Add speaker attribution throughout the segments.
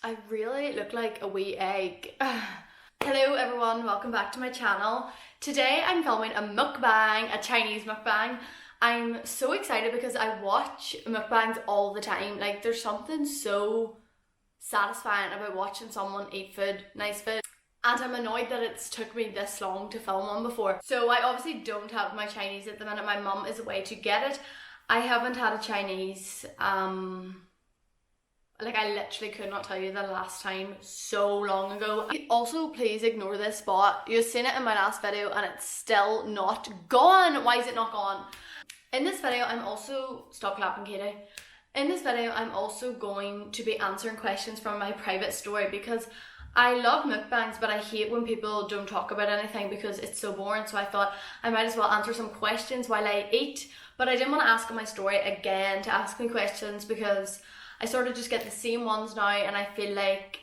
Speaker 1: I really look like a wee egg. Hello everyone, welcome back to my channel. Today I'm filming a mukbang, a Chinese mukbang. I'm so excited because I watch mukbangs all the time. Like, there's something so satisfying about watching someone eat food, nice food. And I'm annoyed that it's took me this long to film one before. So I obviously don't have my Chinese at the minute. My mum is away to get it. I haven't had a Chinese, like, I literally could not tell you the last time, so long ago. Also, please ignore this spot. You've seen it in my last video and it's still not gone. Why is it not gone? In this video, I'm also, stop clapping Katie. In this video, I'm also going to be answering questions from my private story because I love mukbangs, but I hate when people don't talk about anything because it's so boring. So I thought I might as well answer some questions while I eat. But I didn't want to ask on my story again to ask me questions because I sort of just get the same ones now, and I feel like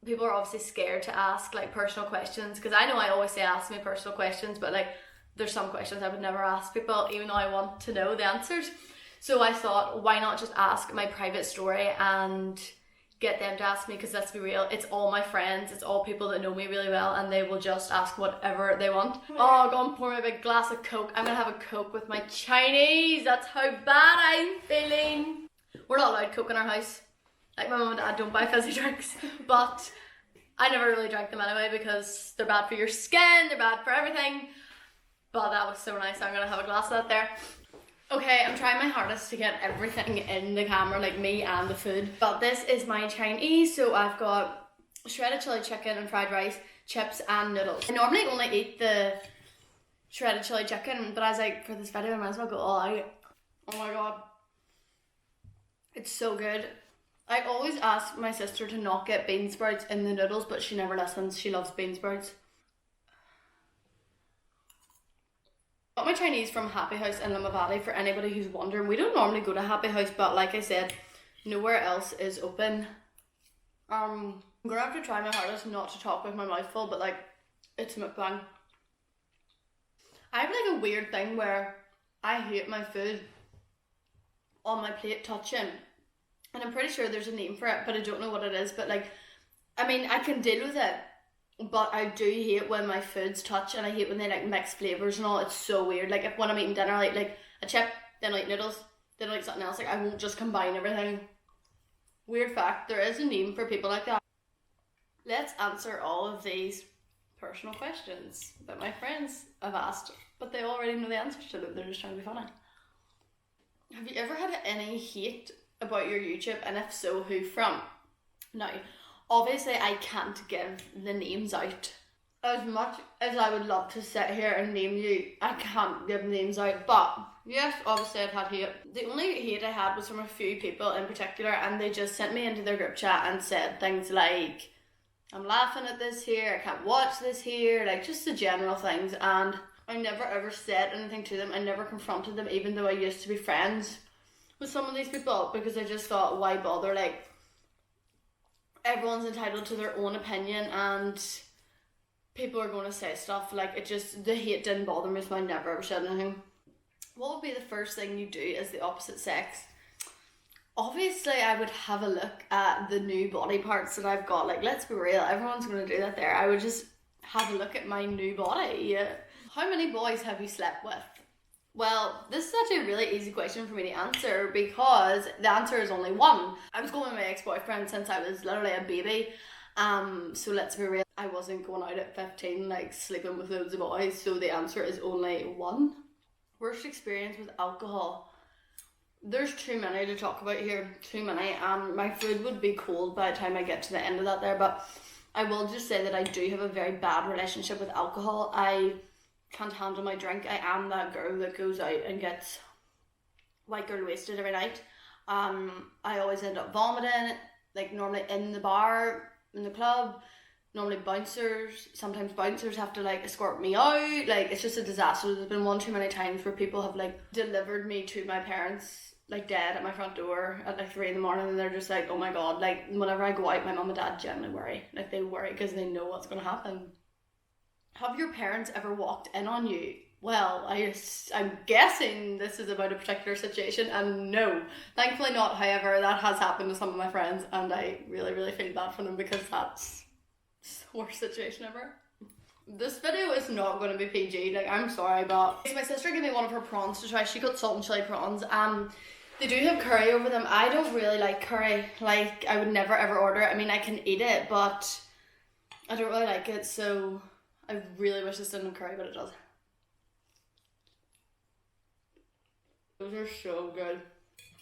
Speaker 1: people are obviously scared to ask like personal questions, because I know I always say ask me personal questions, but like there's some questions I would never ask people even though I want to know the answers. So I thought, why not just ask my private story and get them to ask me, because let's be real, it's all my friends, it's all people that know me really well, and they will just ask whatever they want. Oh, go and pour me a big glass of Coke. I'm gonna have a Coke with my Chinese. That's how bad I'm feeling. We're not allowed Coke in our house. Like, my mum and dad don't buy fizzy drinks, but I never really drank them anyway because they're bad for your skin, they're bad for everything. But that was so nice. I'm gonna have a glass of that there. Okay, I'm trying my hardest to get everything in the camera, like me and the food. But this is my Chinese, so I've got shredded chili chicken and fried rice, chips and noodles. I normally only eat the shredded chili chicken, but I was like, for this video I might as well go all out. Oh my god. It's so good. I always ask my sister to not get bean sprouts in the noodles, but she never listens. She loves bean sprouts. I got my Chinese from Happy House in Limavady, for anybody who's wondering. We don't normally go to Happy House, but like I said, nowhere else is open. I'm gonna have to try my hardest not to talk with my mouth full, but like, it's mukbang. I have like a weird thing where I hate my food on my plate touching, and I'm pretty sure there's a name for it, but I don't know what it is. But like, I mean, I can deal with it, but I do hate when my foods touch, and I hate when they like mix flavors and all. It's so weird. Like, if when I'm eating dinner, I like a chip, then I like noodles, then I like something else. Like, I won't just combine everything. Weird fact, there is a name for people like that. Let's answer all of these personal questions that my friends have asked, but they already know the answers to them. They're just trying to be funny. Have you ever had any hate about your YouTube, and if so, who from? Now, obviously I can't give the names out. As much as I would love to sit here and name you, I can't give names out. But yes, obviously I've had hate. The only hate I had was from a few people in particular, and they just sent me into their group chat and said things like, I'm laughing at this here, I can't watch this here, like just the general things. And I never ever said anything to them. I never confronted them, even though I used to be friends with some of these people, because I just thought, why bother? Like, everyone's entitled to their own opinion, and people are going to say stuff. Like, it just, the hate didn't bother me, so I never ever said anything. What would be the first thing you do as the opposite sex? Obviously, I would have a look at the new body parts that I've got. Like, let's be real, everyone's going to do that there. I would just have a look at my new body. How many boys have you slept with? Well, this is actually a really easy question for me to answer, because the answer is only one. I was going with my ex-boyfriend since I was literally a baby. So let's be real, I wasn't going out at 15 like sleeping with loads of boys, so the answer is only one. Worst experience with alcohol. There's too many to talk about here, too many. My food would be cold by the time I get to the end of that there, but I will just say that I do have a very bad relationship with alcohol. I can't handle my drink. I am that girl that goes out and gets white girl wasted every night. I always end up vomiting, like normally in the bar, in the club, normally sometimes bouncers have to like escort me out. Like, it's just a disaster. There's been one too many times where people have like delivered me to my parents, like dead at my front door at like 3 in the morning, and they're just like, oh my god. Like, whenever I go out, my mum and dad generally worry. Like, they worry because they know what's going to happen. Have your parents ever walked in on you Well, I'm guessing this is about a particular situation, and no, thankfully not. However, that has happened to some of my friends, and I really, really feel bad for them because that's the worst situation ever. This video is not going to be PG, like, I'm sorry, but my sister gave me one of her prawns to try. She got salt and chili prawns. They do have curry over them. I don't really like curry. Like, I would never ever order it. I mean, I can eat it, but I don't really like it, so I really wish this didn't have curry, but it does. Those are so good.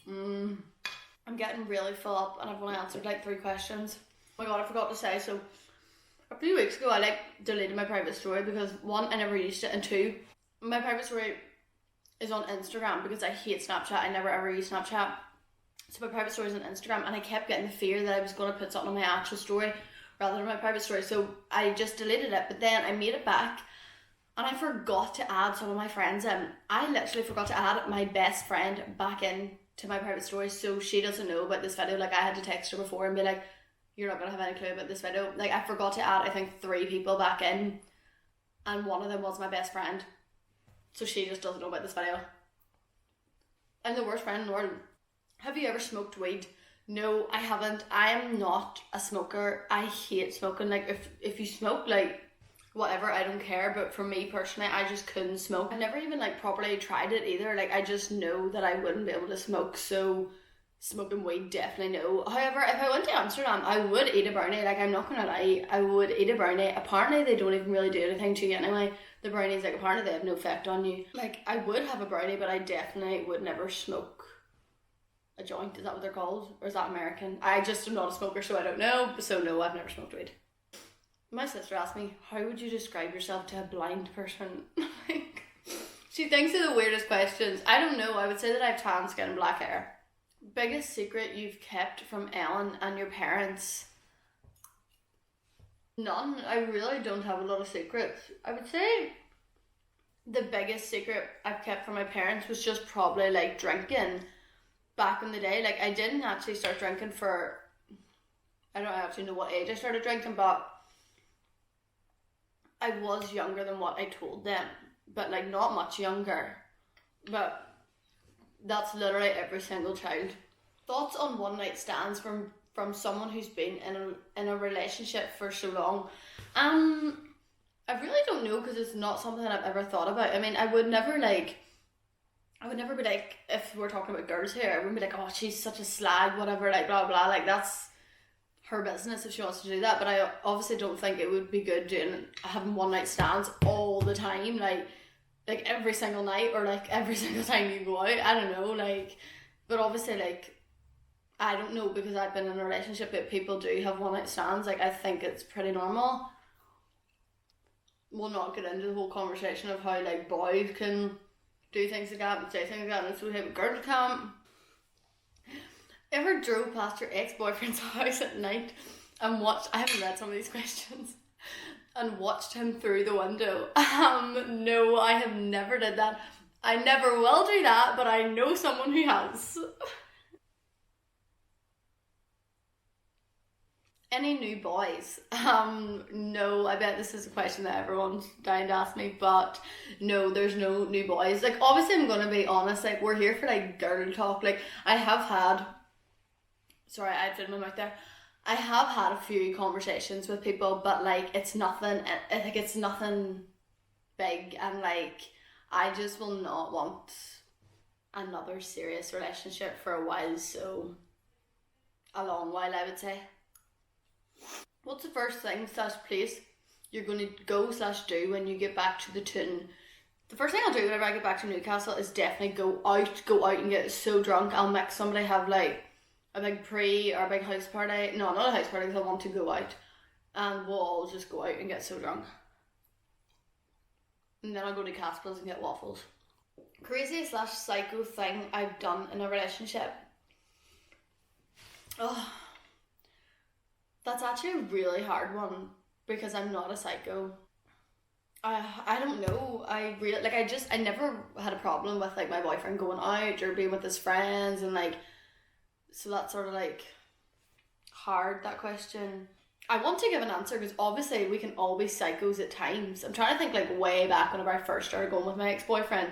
Speaker 1: I'm getting really full up and I've only answered like 3 questions. Oh my god, I forgot to say, so a few weeks ago I like deleted my private story because 1, I never used it, and 2, my private story is on Instagram because I hate Snapchat. I never ever use Snapchat. So my private story is on Instagram, and I kept getting the fear that I was going to put something on my actual story rather than my private story. So I just deleted it, but then I made it back and I forgot to add some of my friends in. I literally forgot to add my best friend back in to my private story, so she doesn't know about this video. Like, I had to text her before and be like, you're not going to have any clue about this video. Like, I forgot to add, I think, 3 people back in, and one of them was my best friend. So she just doesn't know about this video. I'm the worst friend in the world. Have you ever smoked weed? No, I haven't. I am not a smoker. I hate smoking. Like, if you smoke, like, whatever, I don't care, but for me personally, I just couldn't smoke. I never even like properly tried it either. Like, I just know that I wouldn't be able to smoke, so smoking weed, definitely no. However, if I went to Amsterdam, I would eat a brownie. Like, I'm not gonna lie, I would eat a brownie. Apparently they don't even really do anything to you anyway. The brownies, like, apparently they have no effect on you. Like, I would have a brownie, but I definitely would never smoke a joint. Is that what they're called? Or is that American? I just am not a smoker, so I don't know. So no, I've never smoked weed. My sister asked me, how would you describe yourself to a blind person? Like, she thinks they're the weirdest questions. I don't know. I would say that I have tan skin and black hair. Biggest secret you've kept from Ellen and your parents? None. I really don't have a lot of secrets. I would say the biggest secret I've kept from my parents was just probably like drinking back in the day. Like, I didn't actually start drinking for, I don't actually know what age I started drinking, but I was younger than what I told them, but like not much younger. But that's literally every single child. Thoughts on one night stands from someone who's been in a relationship for so long? I really don't know, because it's not something I've ever thought about. I mean, I would never be like, if we're talking about girls here, I wouldn't be like, oh, she's such a slag, whatever, like blah blah. Like, that's her business if she wants to do that. But I obviously don't think it would be good having one night stands all the time, like every single night, or like every single time you go out. I don't know, like, but obviously, like, I don't know, because I've been in a relationship that people do have one night stands. Like, I think it's pretty normal. We'll not get into the whole conversation of how like boys can do things like that and say things like that, and it's okay, but girls can't. Ever drove past your ex-boyfriend's house at night and watched, I haven't read some of these questions, and watched him through the window? No, I have never did that. I never will do that, but I know someone who has. Any new boys? No, I bet this is a question that everyone's dying to ask me, but no, there's no new boys. Like, obviously I'm gonna be honest, like, we're here for like girl talk. Like, I have had, sorry, I had my mouth there. I have had a few conversations with people, but like, it's nothing big, and like, I just will not want another serious relationship for a while, so a long while, I would say. What's the first thing / place you're going to go / do when you get back to the tune? The first thing I'll do whenever I get back to Newcastle is definitely go out and get so drunk. I'll make somebody have like a big pre or a big house party. No, not a house party, because I want to go out, and we'll all just go out and get so drunk. And then I'll go to Casper's and get waffles. Crazy / psycho thing I've done in a relationship. Oh, that's actually a really hard one, because I'm not a psycho. I don't know. I never had a problem with like my boyfriend going out or being with his friends, and like, so that's sort of like hard, that question. I want to give an answer because obviously we can all be psychos at times. I'm trying to think like way back whenever I first started going with my ex-boyfriend.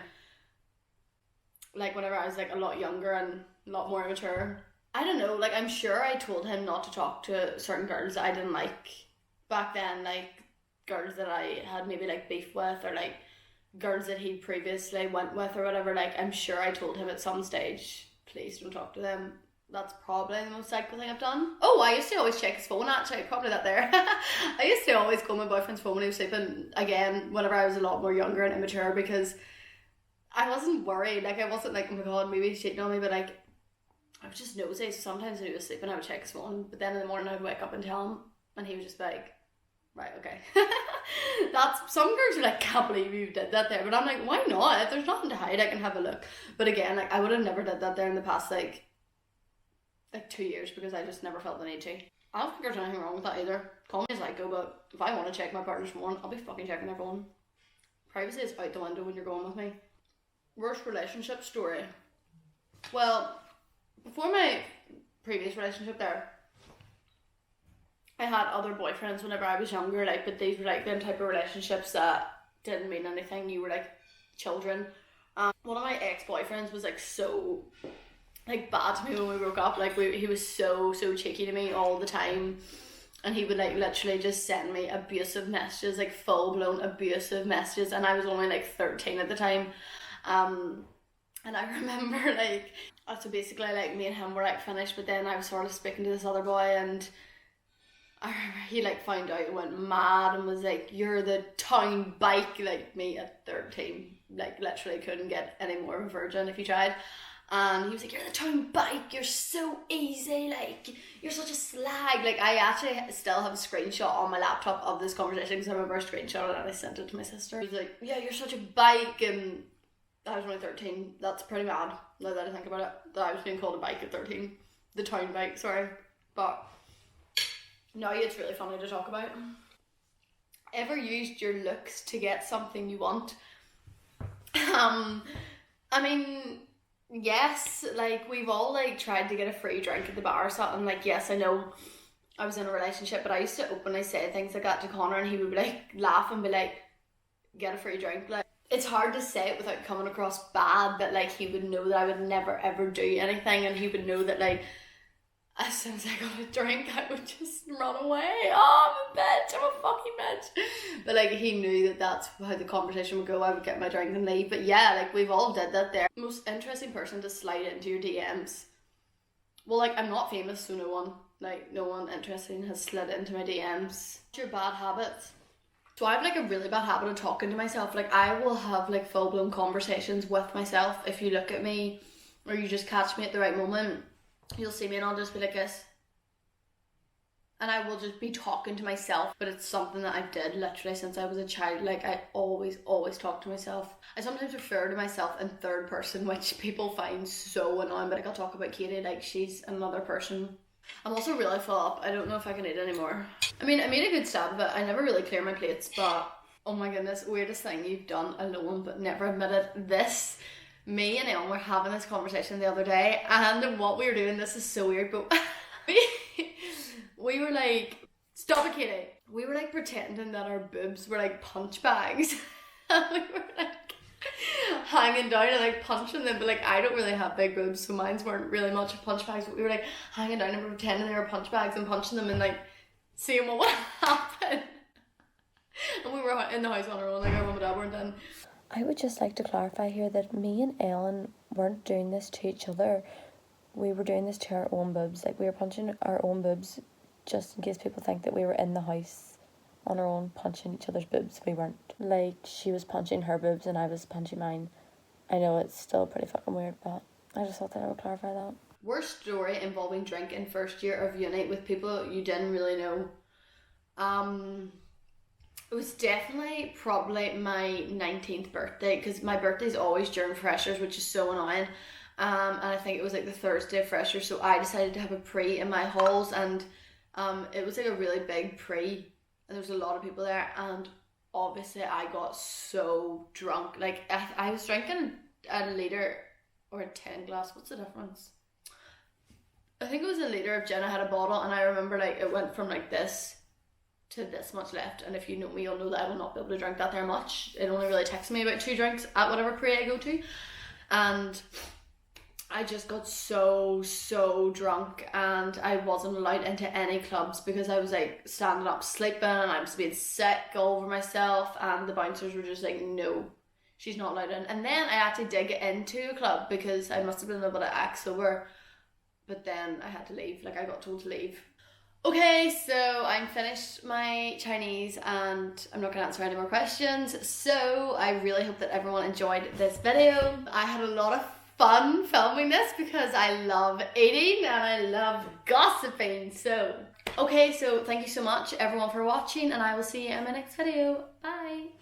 Speaker 1: Like whenever I was like a lot younger and a lot more immature. I don't know, like I'm sure I told him not to talk to certain girls that I didn't like back then, like girls that I had maybe like beef with, or like girls that he previously went with or whatever. Like I'm sure I told him at some stage, please don't talk to them. That's probably the most psycho thing I've done. Oh, I used to always check his phone actually, probably that there. I used to always go on my boyfriend's phone when he was sleeping, again, whenever I was a lot more younger and immature, because I wasn't worried. Like I wasn't like, oh my god, maybe he's cheating on me, but like I was just nosy. So sometimes when he was sleeping I would check his phone, but then in the morning I'd wake up and tell him, and he was just like, right, okay. That's, some girls are like, can't believe you did that there, but I'm like, why not? If there's nothing to hide, I can have a look. But again, like I would have never did that there in the past like 2 years, because I just never felt the need to. I don't think there's anything wrong with that either. Call me a psycho, but if I want to check my partner's phone, I'll be fucking checking their phone. Privacy is out the window when you're going with me. Worst relationship story. Well, before my previous relationship there, I had other boyfriends whenever I was younger, like, but these were like them type of relationships that didn't mean anything. You were like children. One of my ex-boyfriends was like so like bad to me when we broke up. Like he was so cheeky to me all the time, and he would like literally just send me abusive messages, like full-blown abusive messages, and I was only like 13 at the time. And I remember like, so basically like me and him were like finished, but then I was sort of speaking to this other boy, and I remember he like found out and went mad and was like, you're the town bike. Like me at 13, like literally couldn't get any more of a virgin if you tried. And he was like, you're the town bike, you're so easy, like you're such a slag. Like I actually still have a screenshot on my laptop of this conversation, because I remember I screenshot it and I sent it to my sister. He was like, yeah, you're such a bike, and I was only 13. That's pretty mad now that I think about it, that I was being called a bike at 13. The town bike, sorry. But now it's really funny to talk about. Ever used your looks to get something you want? I mean, yes, like we've all like tried to get a free drink at the bar or something. Like, yes, I know I was in a relationship, but I used to openly say things like that to Connor, and he would be like laugh and be like, get a free drink. Like, it's hard to say it without coming across bad, but like he would know that I would never ever do anything, and he would know that like as soon as I got a drink I would just run away. Oh, I'm a bitch, I'm a fucking bitch. But like he knew that that's how the conversation would go. I would get my drink and leave. But yeah, like we've all did that there. Most interesting person to slide into your DMs. Well, like I'm not famous, so no one interesting has slid into my DMs. What's your bad habits? So I have like a really bad habit of talking to myself. Like I will have like full-blown conversations with myself. If you look at me or you just catch me at the right moment, you'll see me and I'll just be like this. And I will just be talking to myself, but it's something that I did literally since I was a child. Like I always talk to myself. I sometimes refer to myself in third person, which people find so annoying, but like I'll talk about Katie like she's another person. I'm also really full up. I don't know if I can eat anymore. I mean, I made a good stab of it. I never really clear my plates, but oh my goodness, weirdest thing you've done alone but never admitted this. Me and Ellen were having this conversation the other day, and what we were doing, this is so weird, but we were like, stop it, Katie. We were like pretending that our boobs were like punch bags. And we were like hanging down and like punching them, but like I don't really have big boobs, so mine weren't really much of punch bags, but we were like hanging down and we were pretending they were punch bags and punching them and like seeing what would happen. And we were in the house on our own, like our mum and dad weren't in.
Speaker 2: I would just like to clarify here that me and Ellen weren't doing this to each other. We were doing this to our own boobs. Like we were punching our own boobs just in case people think that we were in the house on our own punching each other's boobs. We weren't. Like she was punching her boobs and I was punching mine. I know it's still pretty fucking weird, but I just thought that I would clarify that.
Speaker 1: Worst story involving drink in first year of uni with people you didn't really know. It was definitely probably my 19th birthday, because my birthday is always during freshers, which is so annoying. And I think it was like the Thursday of freshers, so I decided to have a pre in my halls, and it was like a really big pre, and there was a lot of people there, and obviously I got so drunk. Like I was drinking a litre or a 10 glass, what's the difference? I think it was a litre of gin. I had a bottle, and I remember like it went from like this to this much left, and if you know me, you'll know that I will not be able to drink that there much. It only really takes me about 2 drinks at whatever parade I go to, and I just got so drunk, and I wasn't allowed into any clubs because I was like standing up sleeping and I was being sick all over myself, and the bouncers were just like, no, she's not allowed in. And then I had to dig into a club because I must have been a little bit of axe sober, but then I had to leave, like I got told to leave. Okay, so I'm finished my Chinese and I'm not going to answer any more questions, so I really hope that everyone enjoyed this video. I had a lot of fun filming this because I love eating and I love gossiping. So, okay, so thank you so much everyone for watching, and I will see you in my next video. Bye!